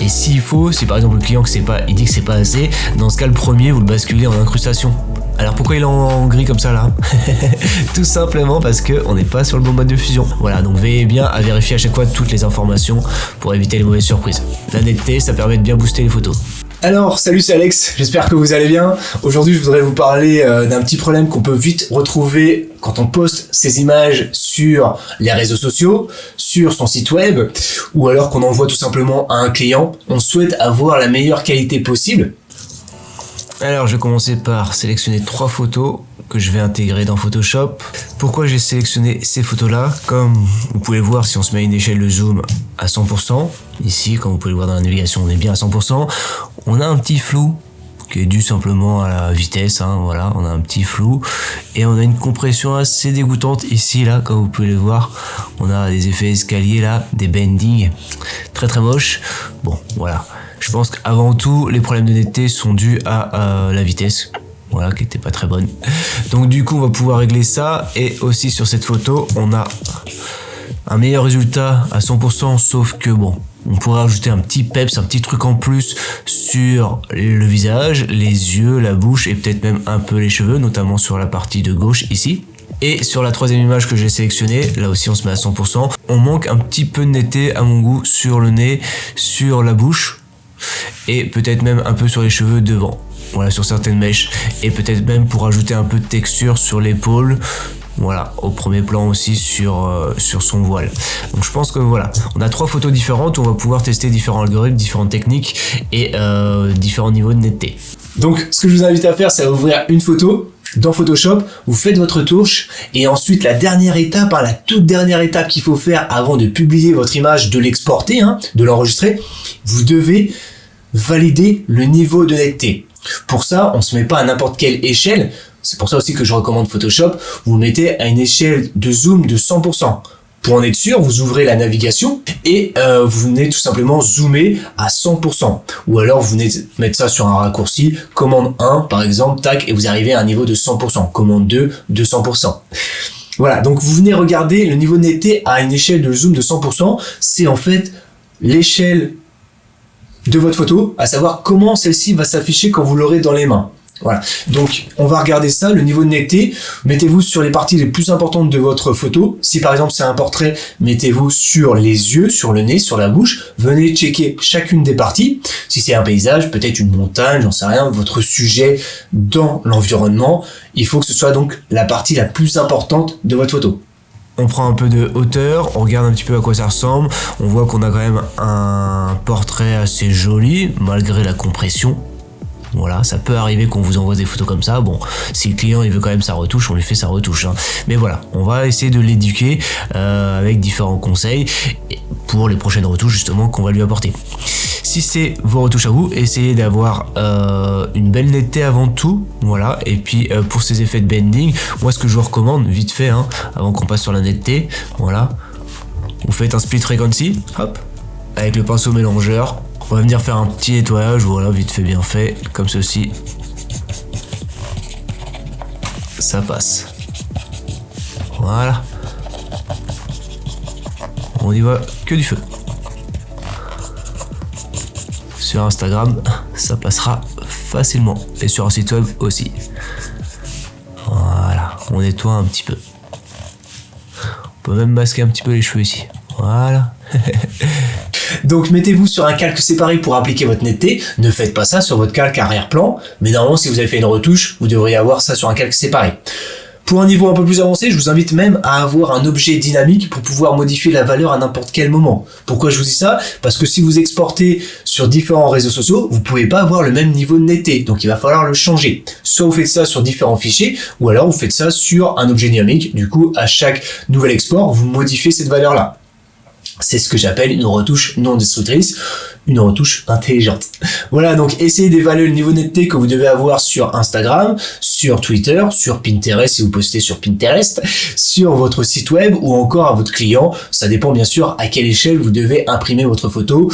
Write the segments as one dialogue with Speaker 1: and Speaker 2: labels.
Speaker 1: Et s'il faut, si par exemple le client il dit que c'est pas assez, dans ce cas le premier vous le basculez en incrustation. Alors pourquoi il est en gris comme ça là? Tout simplement parce qu'on n'est pas sur le bon mode de fusion. Voilà, donc veillez bien à vérifier à chaque fois toutes les informations pour éviter les mauvaises surprises. La netteté, ça permet de bien booster les photos.
Speaker 2: Alors, salut, c'est Alex, j'espère que vous allez bien. Aujourd'hui, je voudrais vous parler d'un petit problème qu'on peut vite retrouver quand on poste ses images sur les réseaux sociaux, sur son site web, ou alors qu'on envoie tout simplement à un client. On souhaite avoir la meilleure qualité possible.
Speaker 1: Alors, je vais commencer par sélectionner 3 photos que je vais intégrer dans Photoshop. Pourquoi j'ai sélectionné ces photos-là? Comme vous pouvez le voir, si on se met à une échelle de zoom à 100%, ici, comme vous pouvez le voir dans la navigation, on est bien à 100%, on a un petit flou qui est dû simplement à la vitesse, voilà, on a un petit flou, et on a une compression assez dégoûtante ici, là, comme vous pouvez le voir, on a des effets escaliers, là, des bendings, très très moches. Bon, voilà. Je pense qu'avant tout, les problèmes de netteté sont dus à la vitesse, voilà, qui était pas très bonne. Donc du coup, on va pouvoir régler ça. Et aussi sur cette photo, on a un meilleur résultat à 100%, sauf que bon, on pourrait ajouter un petit peps, un petit truc en plus sur le visage, les yeux, la bouche et peut-être même un peu les cheveux, notamment sur la partie de gauche ici. Et sur la troisième image que j'ai sélectionnée, là aussi on se met à 100%, on manque un petit peu de netteté à mon goût sur le nez, sur la bouche et peut-être même un peu sur les cheveux devant, voilà, sur certaines mèches, et peut-être même pour ajouter un peu de texture sur l'épaule, voilà, au premier plan aussi sur son voile. Donc je pense que voilà, on a 3 photos différentes où on va pouvoir tester différents algorithmes, différentes techniques et différents niveaux de netteté.
Speaker 2: Donc ce que je vous invite à faire, c'est à ouvrir une photo dans Photoshop, vous faites votre retouche et ensuite la dernière étape, la toute dernière étape qu'il faut faire avant de publier votre image, de l'exporter, de l'enregistrer, vous devez valider le niveau de netteté. Pour ça, on se met pas à n'importe quelle échelle. C'est pour ça aussi que je recommande Photoshop. Vous mettez à une échelle de zoom de 100%. Pour en être sûr, vous ouvrez la navigation et vous venez tout simplement zoomer à 100%. Ou alors vous venez mettre ça sur un raccourci, commande 1 par exemple, tac, et vous arrivez à un niveau de 100%. Commande 2, 200%. Voilà, donc vous venez regarder le niveau de netteté à une échelle de zoom de 100%. C'est en fait l'échelle de votre photo, à savoir comment celle-ci va s'afficher quand vous l'aurez dans les mains. Voilà, donc on va regarder ça, le niveau de netteté. Mettez-vous sur les parties les plus importantes de votre photo. Si par exemple c'est un portrait, mettez-vous sur les yeux, sur le nez, sur la bouche. Venez checker chacune des parties. Si c'est un paysage, peut-être une montagne, j'en sais rien, votre sujet dans l'environnement, il faut que ce soit donc la partie la plus importante de votre photo.
Speaker 1: On prend un peu de hauteur, on regarde un petit peu à quoi ça ressemble, on voit qu'on a quand même un portrait assez joli malgré la compression. Voilà, ça peut arriver qu'on vous envoie des photos comme ça. Bon, si le client il veut quand même sa retouche, on lui fait sa retouche. Mais voilà, on va essayer de l'éduquer avec différents conseils pour les prochaines retouches justement qu'on va lui apporter. Si c'est vos retouches à vous, essayez d'avoir une belle netteté avant tout, voilà. Et puis pour ces effets de bending, moi ce que je vous recommande vite fait, avant qu'on passe sur la netteté, voilà, vous faites un split frequency, hop, avec le pinceau mélangeur. On va venir faire un petit nettoyage, voilà, vite fait bien fait, comme ceci. Ça passe. Voilà. On y va que du feu. Sur Instagram, ça passera facilement. Et sur un site web aussi. Voilà, on nettoie un petit peu. On peut même masquer un petit peu les cheveux ici. Voilà.
Speaker 2: Donc mettez-vous sur un calque séparé pour appliquer votre netteté. Ne faites pas ça sur votre calque arrière-plan. Mais normalement, si vous avez fait une retouche, vous devriez avoir ça sur un calque séparé. Pour un niveau un peu plus avancé, je vous invite même à avoir un objet dynamique pour pouvoir modifier la valeur à n'importe quel moment. Pourquoi je vous dis ça? Parce que si vous exportez sur différents réseaux sociaux, vous pouvez pas avoir le même niveau de netteté. Donc il va falloir le changer. Soit vous faites ça sur différents fichiers, ou alors vous faites ça sur un objet dynamique. Du coup, à chaque nouvel export, vous modifiez cette valeur-là. C'est ce que j'appelle une retouche non destructrice, une retouche intelligente. Voilà, donc essayez d'évaluer le niveau de netteté que vous devez avoir sur Instagram, sur Twitter, sur Pinterest si vous postez sur Pinterest, sur votre site web ou encore à votre client. Ça dépend bien sûr à quelle échelle vous devez imprimer votre photo,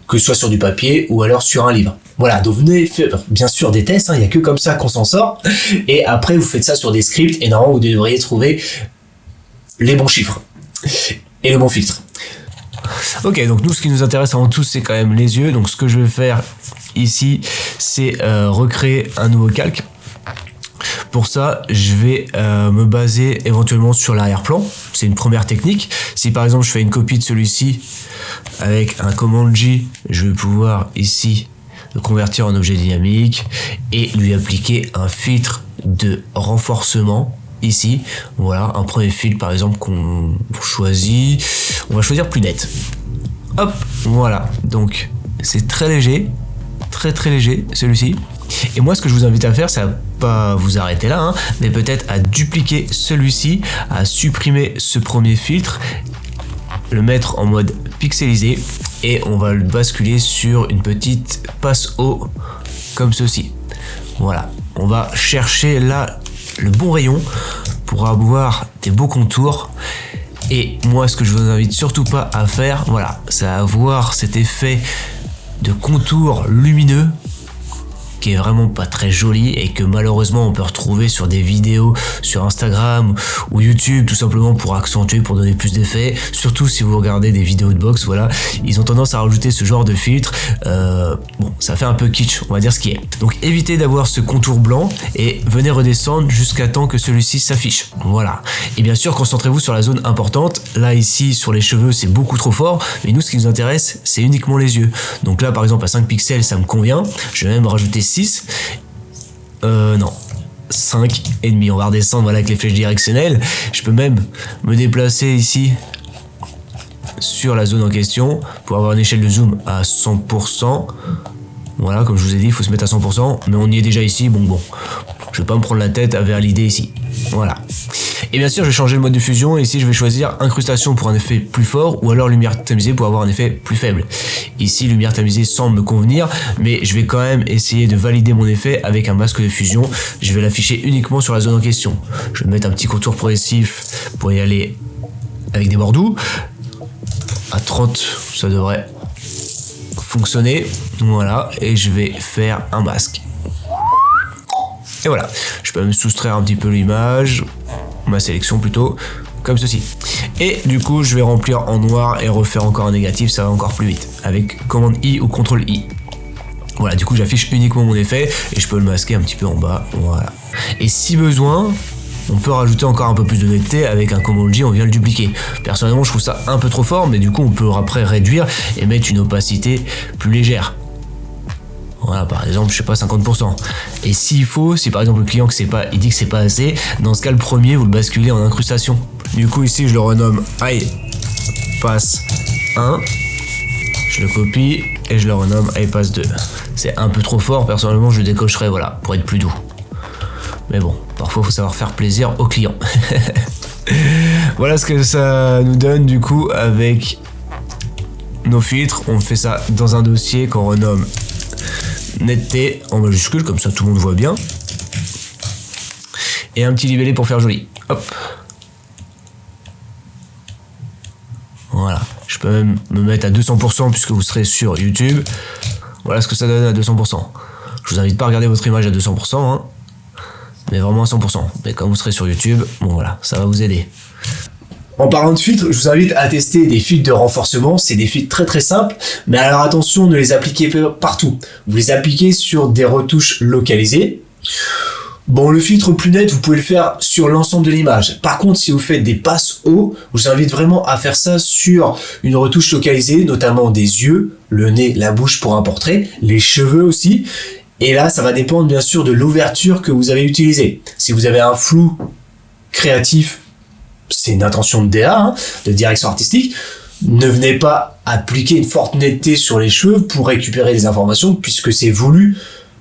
Speaker 2: que ce soit sur du papier ou alors sur un livre. Voilà, donc venez faire bien sûr des tests, il n'y a que comme ça qu'on s'en sort. Et après, vous faites ça sur des scripts et normalement, vous devriez trouver les bons chiffres et le bon filtre.
Speaker 1: Ok, donc nous ce qui nous intéresse avant tout c'est quand même les yeux. Donc ce que je vais faire ici c'est recréer un nouveau calque. Pour ça je vais me baser éventuellement sur l'arrière-plan. C'est une première technique. Si par exemple je fais une copie de celui-ci avec un command J, je vais pouvoir ici le convertir en objet dynamique et lui appliquer un filtre de renforcement ici. Voilà, un premier filtre par exemple qu'on choisit. On va choisir plus net. Hop, voilà. Donc c'est très léger, très léger celui-ci. Et moi ce que je vous invite à faire, c'est à pas vous arrêter là, hein, mais peut-être à dupliquer celui-ci, à supprimer ce premier filtre, le mettre en mode pixelisé et on va le basculer sur une petite passe haut comme ceci. Voilà, on va chercher là le bon rayon pour avoir des beaux contours. Et moi ce que je vous invite surtout pas à faire, voilà, c'est avoir cet effet de contour lumineux qui est vraiment pas très joli et que malheureusement on peut retrouver sur des vidéos sur Instagram ou YouTube, tout simplement pour accentuer, pour donner plus d'effets. Surtout si vous regardez des vidéos de boxe, voilà, ils ont tendance à rajouter ce genre de filtre. Bon, ça fait un peu kitsch, on va dire ce qui est. Donc évitez d'avoir ce contour blanc et venez redescendre jusqu'à temps que celui-ci s'affiche. Voilà. Et bien sûr, concentrez-vous sur la zone importante. Là ici sur les cheveux c'est beaucoup trop fort, mais nous ce qui nous intéresse c'est uniquement les yeux. Donc là par exemple à 5 pixels ça me convient. Je vais même rajouter 6. Non, 5 et demi. On va redescendre, voilà, avec les flèches directionnelles. Je peux même me déplacer ici sur la zone en question pour avoir une échelle de zoom à 100%. Voilà, comme je vous ai dit, il faut se mettre à 100%, mais on y est déjà ici. Bon, je vais pas me prendre la tête à vers l'idée ici. Voilà. Et bien sûr, je vais changer le mode de fusion. Et ici, je vais choisir incrustation pour un effet plus fort ou alors lumière tamisée pour avoir un effet plus faible. Ici, lumière tamisée semble me convenir, mais je vais quand même essayer de valider mon effet avec un masque de fusion. Je vais l'afficher uniquement sur la zone en question. Je vais mettre un petit contour progressif pour y aller avec des bords doux. À 30, ça devrait fonctionner. Voilà, et je vais faire un masque. Et voilà, je peux même soustraire un petit peu l'image, ma sélection plutôt, comme ceci. Et du coup, je vais remplir en noir et refaire encore un négatif, ça va encore plus vite, avec commande I ou CTRL I. Voilà, du coup, j'affiche uniquement mon effet et je peux le masquer un petit peu en bas, voilà. Et si besoin, on peut rajouter encore un peu plus de netteté avec un command J, on vient le dupliquer. Personnellement, je trouve ça un peu trop fort, mais du coup, on peut après réduire et mettre une opacité plus légère. Voilà, par exemple, je sais pas, 50%. Et s'il faut, si par exemple le client il dit que c'est pas assez, dans ce cas, le premier, vous le basculez en incrustation. Du coup, ici, je le renomme iPass 1. Je le copie et je le renomme iPass 2. C'est un peu trop fort, personnellement, je le décocherai, voilà, pour être plus doux. Mais bon, parfois, il faut savoir faire plaisir au client. Voilà ce que ça nous donne, du coup, avec nos filtres. On fait ça dans un dossier qu'on renomme netteté en majuscule, comme ça tout le monde voit bien. Et un petit libellé pour faire joli. Hop. Voilà. Je peux même me mettre à 200% puisque vous serez sur YouTube. Voilà ce que ça donne à 200%. Je vous invite pas à regarder votre image à 200%, hein, mais vraiment à 100%. Mais quand vous serez sur YouTube, bon voilà, ça va vous aider.
Speaker 2: En parlant de filtres, je vous invite à tester des filtres de renforcement. C'est des filtres très simples, mais alors attention, ne les appliquez pas partout. Vous les appliquez sur des retouches localisées. Bon, le filtre plus net, vous pouvez le faire sur l'ensemble de l'image. Par contre, si vous faites des passes hauts, je vous invite vraiment à faire ça sur une retouche localisée, notamment des yeux, le nez, la bouche pour un portrait, les cheveux aussi. Et là, ça va dépendre bien sûr de l'ouverture que vous avez utilisée. Si vous avez un flou créatif, c'est une intention de DA, hein, de direction artistique. Ne venez pas appliquer une forte netteté sur les cheveux pour récupérer des informations, puisque c'est voulu,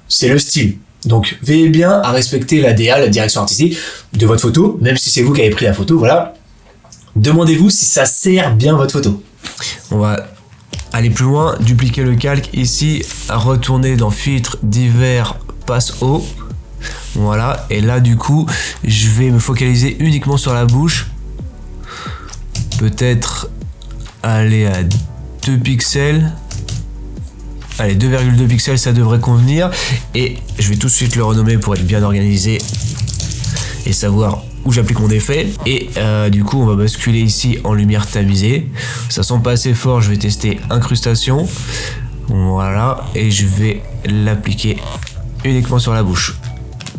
Speaker 2: c'est le style. Donc veillez bien à respecter la DA, la direction artistique de votre photo, même si c'est vous qui avez pris la photo, voilà. Demandez-vous si ça sert bien votre photo.
Speaker 1: On va aller plus loin, dupliquer le calque ici, retourner dans filtre divers, passe haut. Voilà, et là du coup, je vais me focaliser uniquement sur la bouche. Peut-être aller à 2 pixels. Allez, 2,2 pixels, ça devrait convenir. Et je vais tout de suite le renommer pour être bien organisé et savoir où j'applique mon effet. Et du coup, on va basculer ici en lumière tamisée. Ça sent pas assez fort, je vais tester incrustation. Voilà, et je vais l'appliquer uniquement sur la bouche.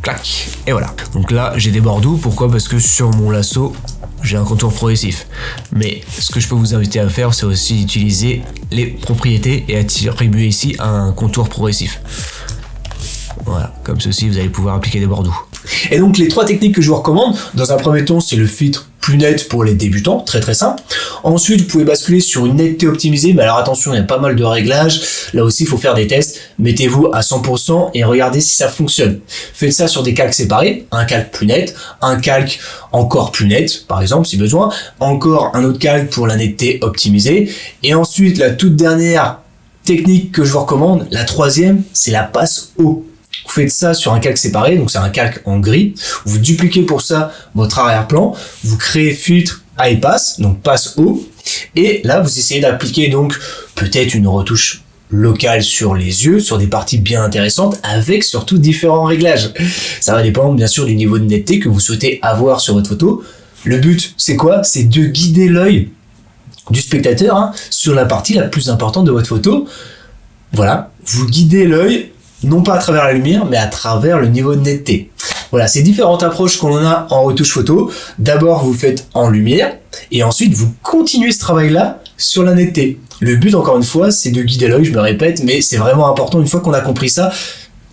Speaker 1: Clac, et voilà. Donc là, j'ai des bords doux. Pourquoi? Parce que sur mon lasso, j'ai un contour progressif. Mais ce que je peux vous inviter à faire, c'est aussi d'utiliser les propriétés et attribuer ici un contour progressif. Voilà, comme ceci, vous allez pouvoir appliquer des bords doux.
Speaker 2: Et donc les 3 techniques que je vous recommande, dans un premier temps, c'est le filtre plus net pour les débutants, très très simple. Ensuite, vous pouvez basculer sur une netteté optimisée, mais alors attention, il y a pas mal de réglages. Là aussi, il faut faire des tests. Mettez-vous à 100% et regardez si ça fonctionne. Faites ça sur des calques séparés, un calque plus net, un calque encore plus net, par exemple, si besoin, encore un autre calque pour la netteté optimisée. Et ensuite, la toute dernière technique que je vous recommande, la 3e, c'est la passe haut. Vous faites ça sur un calque séparé, donc c'est un calque en gris. Vous dupliquez pour ça votre arrière-plan. Vous créez filtre high pass, donc passe haut. Et là, vous essayez d'appliquer donc peut-être une retouche locale sur les yeux, sur des parties bien intéressantes, avec surtout différents réglages. Ça va dépendre bien sûr du niveau de netteté que vous souhaitez avoir sur votre photo. Le but, c'est quoi? C'est de guider l'œil du spectateur sur la partie la plus importante de votre photo. Voilà, vous guidez l'œil non pas à travers la lumière, mais à travers le niveau de netteté. Voilà, c'est différentes approches qu'on a en retouche photo. D'abord, vous le faites en lumière, et ensuite, vous continuez ce travail-là sur la netteté. Le but, encore une fois, c'est de guider l'œil, je me répète, mais c'est vraiment important. Une fois qu'on a compris ça,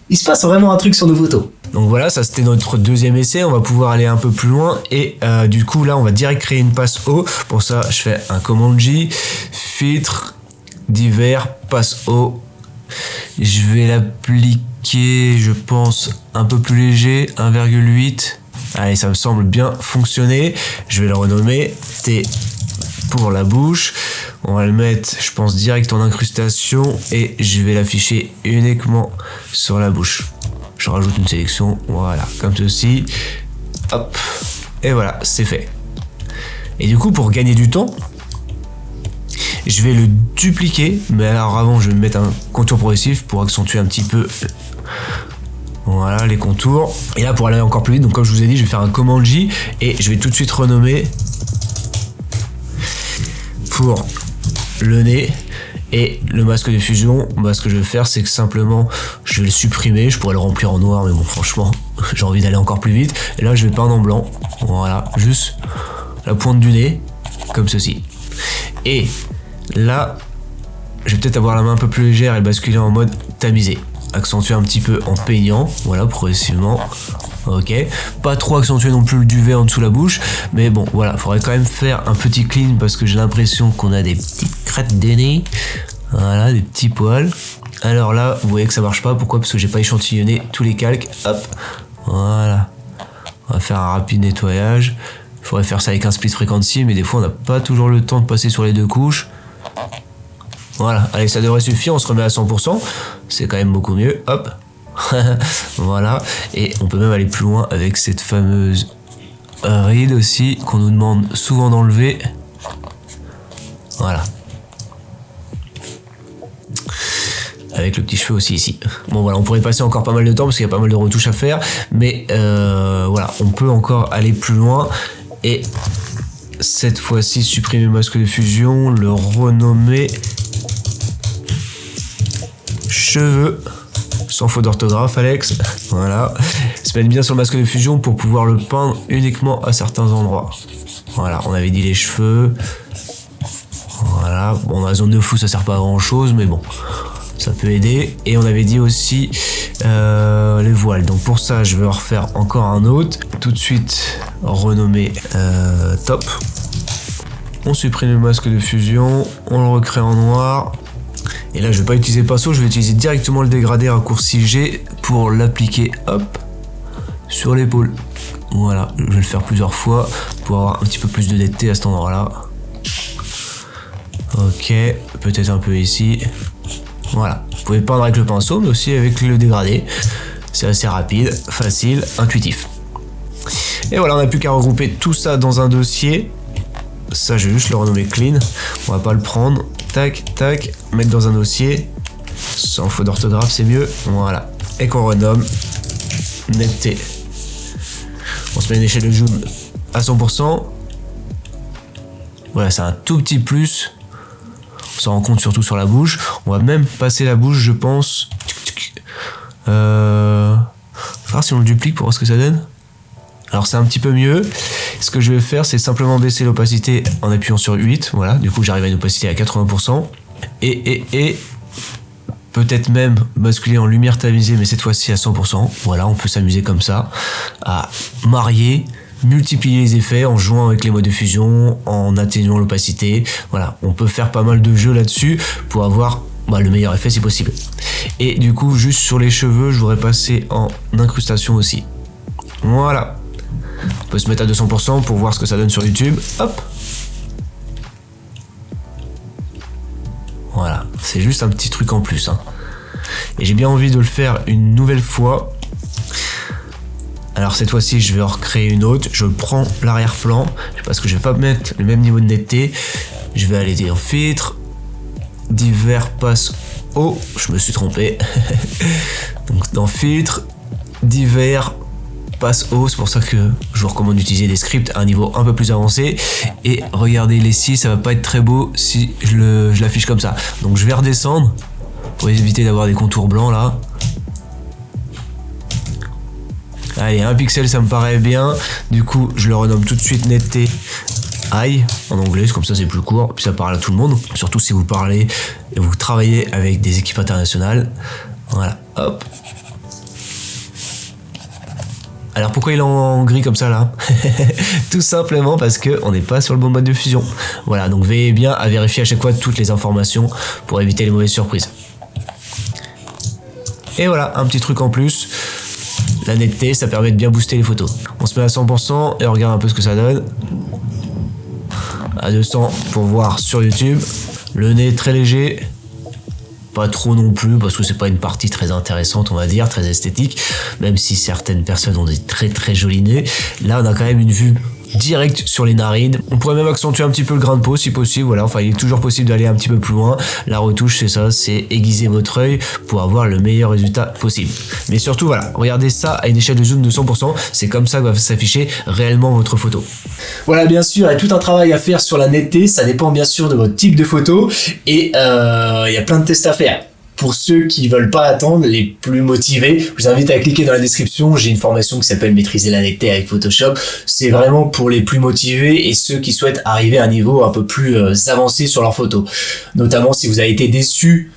Speaker 2: il se passe vraiment un truc sur nos photos.
Speaker 1: Donc voilà, ça c'était notre 2e essai. On va pouvoir aller un peu plus loin, et du coup, là, on va direct créer une passe haut. Pour ça, je fais un commande J, filtre, divers, passe haut. Je vais l'appliquer, je pense, un peu plus léger, 1,8. Allez, ça me semble bien fonctionner. Je vais le renommer T pour la bouche. On va le mettre, je pense, direct en incrustation et je vais l'afficher uniquement sur la bouche. Je rajoute une sélection, voilà, comme ceci. Hop, et voilà, c'est fait. Et du coup, pour gagner du temps, je vais le dupliquer, mais alors avant je vais mettre un contour progressif pour accentuer un petit peu, voilà, les contours. Et là, pour aller encore plus vite, donc comme je vous ai dit, je vais faire un commande J et je vais tout de suite renommer pour le nez. Et le masque de fusion, bah, ce que je vais faire, c'est que simplement je vais le supprimer. Je pourrais le remplir en noir, mais bon, franchement, j'ai envie d'aller encore plus vite. Et là, je vais peindre en blanc, voilà, juste la pointe du nez, comme ceci. Et là, je vais peut-être avoir la main un peu plus légère et basculer en mode tamisé. Accentuer un petit peu en peignant, voilà, progressivement. Ok, pas trop accentuer non plus le duvet en dessous de la bouche, mais bon, voilà, il faudrait quand même faire un petit clean parce que j'ai l'impression qu'on a des petites crêtes de nez. Voilà, des petits poils. Alors là, vous voyez que ça marche pas. Pourquoi? Parce que j'ai pas échantillonné tous les calques. Hop, voilà. On va faire un rapide nettoyage. Il faudrait faire ça avec un split frequency, mais des fois on n'a pas toujours le temps de passer sur les 2 couches. Voilà, allez, ça devrait suffire, on se remet à 100%, c'est quand même beaucoup mieux, hop, voilà, et on peut même aller plus loin avec cette fameuse ride aussi, qu'on nous demande souvent d'enlever, voilà, avec le petit cheveu aussi ici. Bon voilà, on pourrait passer encore pas mal de temps parce qu'il y a pas mal de retouches à faire, mais voilà, on peut encore aller plus loin, et cette fois-ci supprimer le masque de fusion, le renommer cheveux, sans faute d'orthographe Alex, voilà, se mettre bien sur le masque de fusion pour pouvoir le peindre uniquement à certains endroits. Voilà, on avait dit les cheveux, voilà, bon dans la zone de flou ça sert pas à grand chose, mais bon, ça peut aider. Et on avait dit aussi les voiles, donc pour ça je vais en refaire encore un autre, tout de suite renommer top. On supprime le masque de fusion, on le recrée en noir. Et là, je vais pas utiliser pinceau, je vais utiliser directement le dégradé raccourci G pour l'appliquer, hop, sur l'épaule. Voilà, je vais le faire plusieurs fois pour avoir un petit peu plus de netteté à cet endroit-là. Ok, peut-être un peu ici. Voilà, vous pouvez peindre avec le pinceau, mais aussi avec le dégradé. C'est assez rapide, facile, intuitif. Et voilà, on n'a plus qu'à regrouper tout ça dans un dossier. Ça, je vais juste le renommer clean. On va pas le prendre. Tac, tac, mettre dans un dossier. Sans faute d'orthographe, c'est mieux. Voilà. Et qu'on renomme netteté. On se se met une échelle de zoom à 100%. Voilà, c'est un tout petit plus. On s'en rend compte surtout sur la bouche. On va même passer la bouche, je pense. Voir si on le duplique pour voir ce que ça donne. Alors c'est un petit peu mieux. Ce que je vais faire, c'est simplement baisser l'opacité en appuyant sur 8. Voilà, du coup j'arrive à une opacité à 80%. Et peut-être même basculer en lumière tamisée, mais cette fois-ci à 100%. Voilà, on peut s'amuser comme ça, à marier, multiplier les effets en jouant avec les modes de fusion, en atténuant l'opacité. Voilà, on peut faire pas mal de jeux là-dessus pour avoir le meilleur effet si possible. Et du coup, juste sur les cheveux, je voudrais passer en incrustation aussi. Voilà. On peut se mettre à 200% pour voir ce que ça donne sur YouTube. Hop. Voilà, c'est juste un petit truc en plus. Hein. Et j'ai bien envie de le faire une nouvelle fois. Alors cette fois-ci, je vais en recréer une autre. Je prends l'arrière-plan parce que je vais pas mettre le même niveau de netteté. Je vais aller dire filtre, divers passe haut. Je me suis trompé. Donc dans filtre, divers passe haut. C'est pour ça que je vous recommande d'utiliser des scripts à un niveau un peu plus avancé. Et regardez les scies, ça va pas être très beau si je l'affiche comme ça. Donc je vais redescendre pour éviter d'avoir des contours blancs là. Allez, 1 pixel, ça me paraît bien. Du coup, je le renomme tout de suite netteté high en anglais, comme ça c'est plus court, puis ça parle à tout le monde. Surtout si vous parlez et vous travaillez avec des équipes internationales. Voilà, hop. Alors pourquoi il est en gris comme ça là? Tout simplement parce qu'on n'est pas sur le bon mode de fusion. Voilà, donc veillez bien à vérifier à chaque fois toutes les informations pour éviter les mauvaises surprises. Et voilà, un petit truc en plus. La netteté, ça permet de bien booster les photos. On se met à 100% et on regarde un peu ce que ça donne. À 200 pour voir sur YouTube. Le nez très léger. Pas trop non plus parce que c'est pas une partie très intéressante, on va dire, très esthétique. Même si certaines personnes ont des très très jolis nez. Là, on a quand même une vue direct sur les narines. On pourrait même accentuer un petit peu le grain de peau si possible. Voilà, enfin il est toujours possible d'aller un petit peu plus loin. La retouche c'est ça, c'est aiguiser votre œil pour avoir le meilleur résultat possible. Mais surtout voilà, regardez ça à une échelle de zoom de 100%, c'est comme ça que va s'afficher réellement votre photo.
Speaker 2: Voilà, bien sûr, il y a tout un travail à faire sur la netteté, ça dépend bien sûr de votre type de photo et il y a plein de tests à faire. Pour ceux qui veulent pas attendre, les plus motivés, je vous invite à cliquer dans la description. J'ai une formation qui s'appelle Maîtriser la netteté avec Photoshop. C'est vraiment pour les plus motivés et ceux qui souhaitent arriver à un niveau un peu plus avancé sur leurs photos. Notamment si vous avez été déçu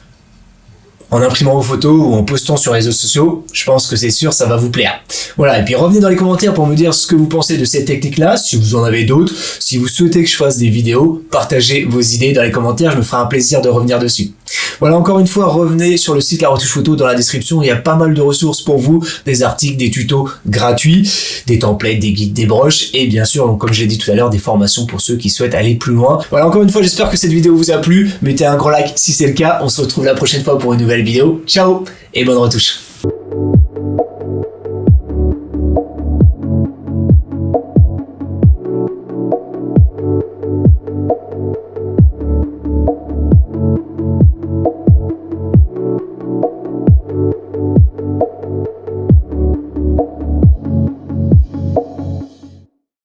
Speaker 2: en imprimant vos photos ou en postant sur les réseaux sociaux, je pense que c'est sûr, ça va vous plaire. Voilà, et puis revenez dans les commentaires pour me dire ce que vous pensez de cette technique-là, si vous en avez d'autres, si vous souhaitez que je fasse des vidéos, partagez vos idées dans les commentaires, je me ferai un plaisir de revenir dessus. Voilà, encore une fois, revenez sur le site La Retouche Photo, dans la description, il y a pas mal de ressources pour vous, des articles, des tutos gratuits, des templates, des guides, des broches, et bien sûr, donc, comme je l'ai dit tout à l'heure, des formations pour ceux qui souhaitent aller plus loin. Voilà, encore une fois, j'espère que cette vidéo vous a plu, mettez un gros like si c'est le cas, on se retrouve la prochaine fois pour une nouvelle vidéo. Ciao et bonne retouche.